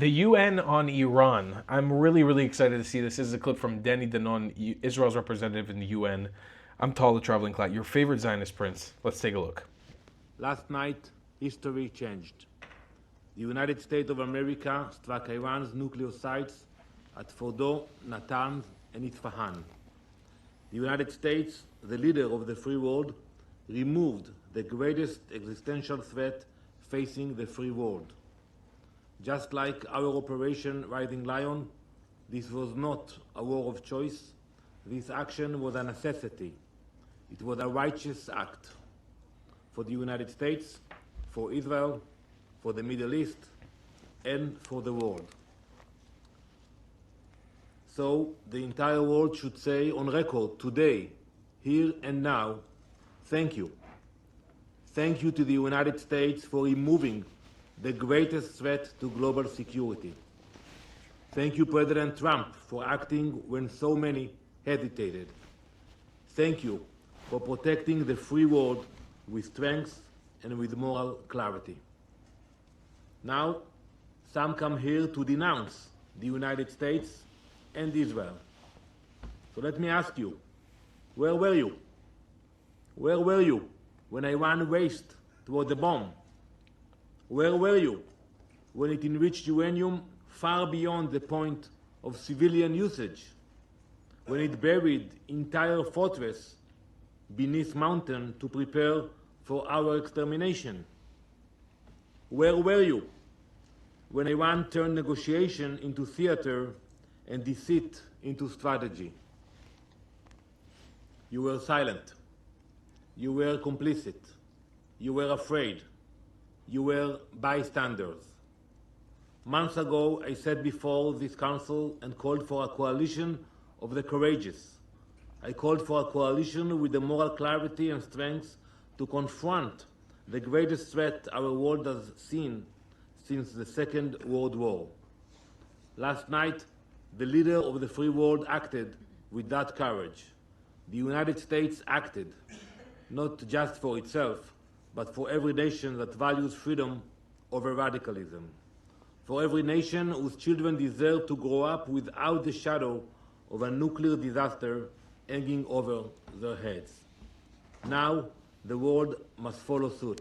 The UN on Iran. I'm really excited to see this. This is a clip from Danon, Israel's representative in the UN. I'm Tal, the traveling clout. Your favorite Zionist prince. Let's take a look. Last night, history changed. The United States of America struck Iran's nuclear sites at Fordo, Natanz, and Isfahan. The United States, the leader of the free world, removed the greatest existential threat facing the free world. Just like our Operation Rising Lion, this was not a war of choice. This action was a necessity. It was a righteous act for the United States, for Israel, for the Middle East, and for the world. So the entire world should say on record today, here and now, thank you. Thank you to the United States for removing the greatest threat to global security. Thank you, President Trump, for acting when so many hesitated. Thank you for protecting the free world with strength and with moral clarity. Now, some come here to denounce the United States and Israel. So let me ask you, where were you? Where were you when Iran raced toward the bomb? Where were you when it enriched uranium far beyond the point of civilian usage? When it buried entire fortress beneath mountain to prepare for our extermination? Where were you when Iran turned negotiation into theater and deceit into strategy? You were silent. You were complicit. You were afraid. You were bystanders. Months ago, I sat before this council and called for a coalition of the courageous. I called for a coalition with the moral clarity and strength to confront the greatest threat our world has seen since the Second World War. Last night, the leader of the free world acted with that courage. The United States acted, not just for itself, but for every nation that values freedom over radicalism. For every nation whose children deserve to grow up without the shadow of a nuclear disaster hanging over their heads. Now, the world must follow suit.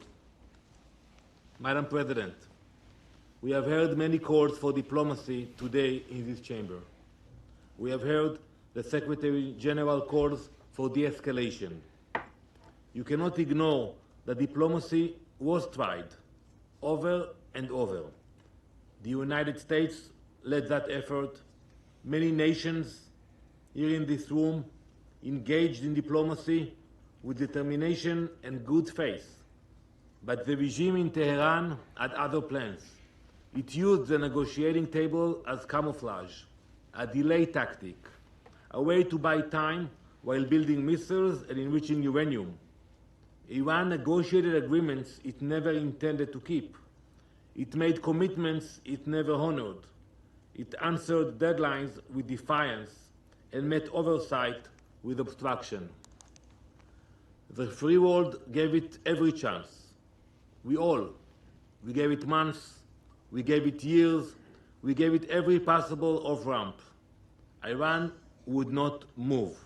Madam President, we have heard many calls for diplomacy today in this chamber. We have heard the Secretary General calls for de-escalation. You cannot ignore that diplomacy was tried over and over. The United States led that effort. Many nations here in this room engaged in diplomacy with determination and good faith. But the regime in Tehran had other plans. It used the negotiating table as camouflage, a delay tactic, a way to buy time while building missiles and enriching uranium. Iran negotiated agreements it never intended to keep. It made commitments it never honored. It answered deadlines with defiance and met oversight with obstruction. The free world gave it every chance. We gave it months, we gave it years, we gave it every possible off-ramp. Iran would not move.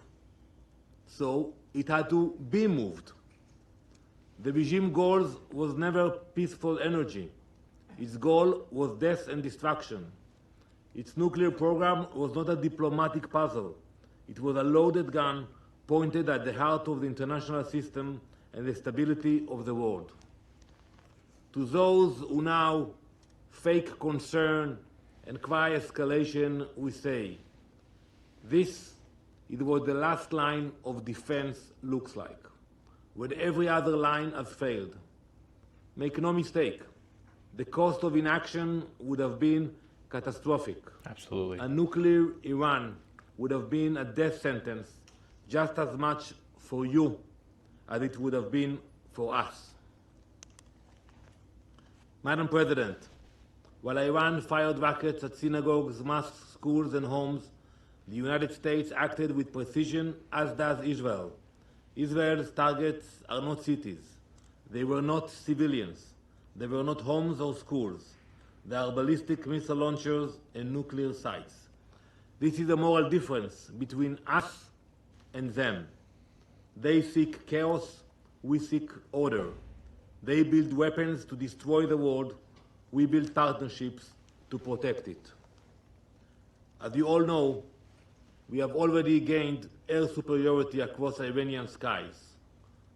So it had to be moved. The regime goal was never peaceful energy. Its goal was death and destruction. Its nuclear program was not a diplomatic puzzle. It was a loaded gun pointed at the heart of the international system and the stability of the world. To those who now fake concern and cry escalation, we say, this is what the last line of defense looks like, when every other line has failed. Make no mistake, the cost of inaction would have been catastrophic. Absolutely. A nuclear Iran would have been a death sentence just as much for you as it would have been for us. Madam President, while Iran fired rockets at synagogues, mosques, schools, and homes, the United States acted with precision, as does Israel. Israel's targets are not cities. They were not civilians. They were not homes or schools. There are ballistic missile launchers and nuclear sites. This is a moral difference between us and them. They seek chaos, we seek order. They build weapons to destroy the world, we build partnerships to protect it. As you all know, we have already gained air superiority across Iranian skies.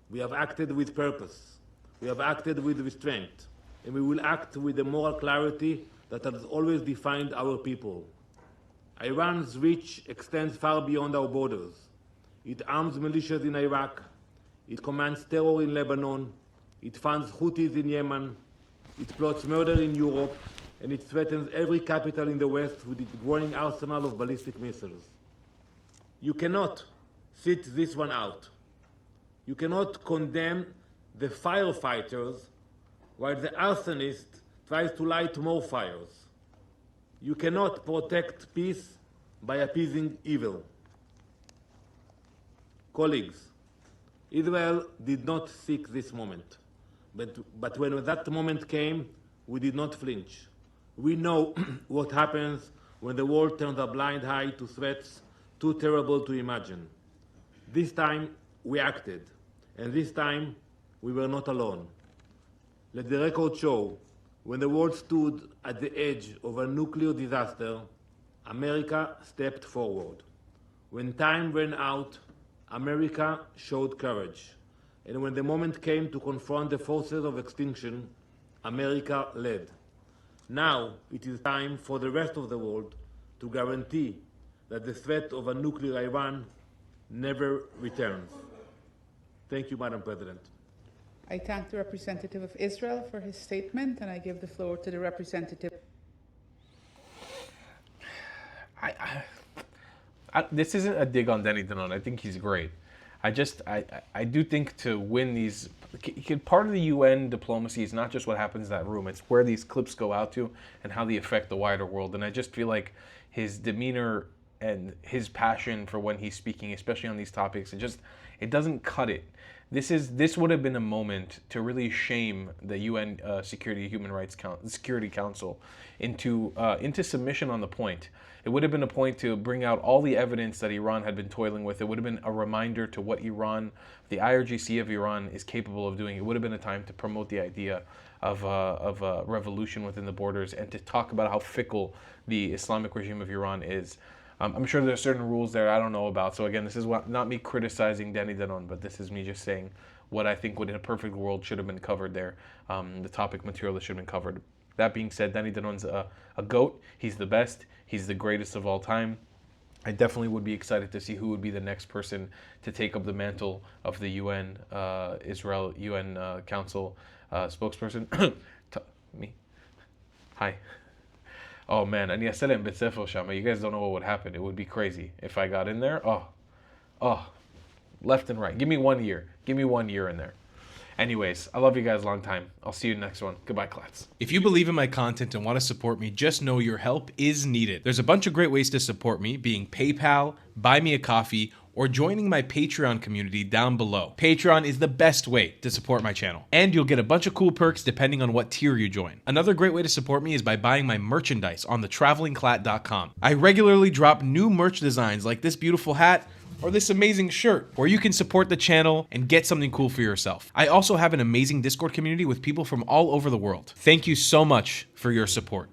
We have acted with purpose. We have acted with restraint. And we will act with the moral clarity that has always defined our people. Iran's reach extends far beyond our borders. It arms militias in Iraq. It commands terror in Lebanon. It funds Houthis in Yemen. It plots murder in Europe. And it threatens every capital in the West with its growing arsenal of ballistic missiles. You cannot sit this one out. You cannot condemn the firefighters while the arsonist tries to light more fires. You cannot protect peace by appeasing evil. Colleagues, Israel did not seek this moment. But when that moment came, we did not flinch. We know what happens when the world turns a blind eye to threats too terrible to imagine. This time, we acted. And this time, we were not alone. Let the record show, when the world stood at the edge of a nuclear disaster, America stepped forward. When time ran out, America showed courage. And when the moment came to confront the forces of extinction, America led. Now it is time for the rest of the world to guarantee that the threat of a nuclear Iran never returns. Thank you, Madam President. I thank the representative of Israel for his statement, and I give the floor to the representative. This isn't a dig on Denny Danon. I think he's great. I do think to win these, part of the UN diplomacy is not just what happens in that room. It's where these clips go out to and how they affect the wider world. And I just feel like his demeanor and his passion for when he's speaking, especially on these topics, it doesn't cut it. This would have been a moment to really shame the UN Security Council into submission on the point. It would have been a point to bring out all the evidence that Iran had been toiling with. It would have been a reminder to what Iran, the IRGC of Iran, is capable of doing. It would have been a time to promote the idea of a revolution within the borders and to talk about how fickle the Islamic regime of Iran is. I'm sure there are certain rules there I don't know about. So again, this is not me criticizing Denny Danon, but this is me just saying what I think would in a perfect world should have been covered there. The topic material that should have been covered. That being said, Denny Danon's a GOAT. He's the best. He's the greatest of all time. I definitely would be excited to see who would be the next person to take up the mantle of the UN, Israel UN Council spokesperson. Me. Hi. Oh man, and yes, you guys don't know what would happen. It would be crazy if I got in there. Oh, left and right. Give me 1 year. Give me 1 year in there. Anyways, I love you guys. Long time. I'll see you next one. Goodbye, Klats. If you believe in my content and want to support me, just know your help is needed. There's a bunch of great ways to support me, being PayPal, Buy Me a Coffee, or joining my Patreon community down below. Patreon is the best way to support my channel, and you'll get a bunch of cool perks depending on what tier you join. Another great way to support me is by buying my merchandise on thetravelingclat.com. I regularly drop new merch designs like this beautiful hat, or this amazing shirt, where you can support the channel and get something cool for yourself. I also have an amazing Discord community with people from all over the world. Thank you so much for your support.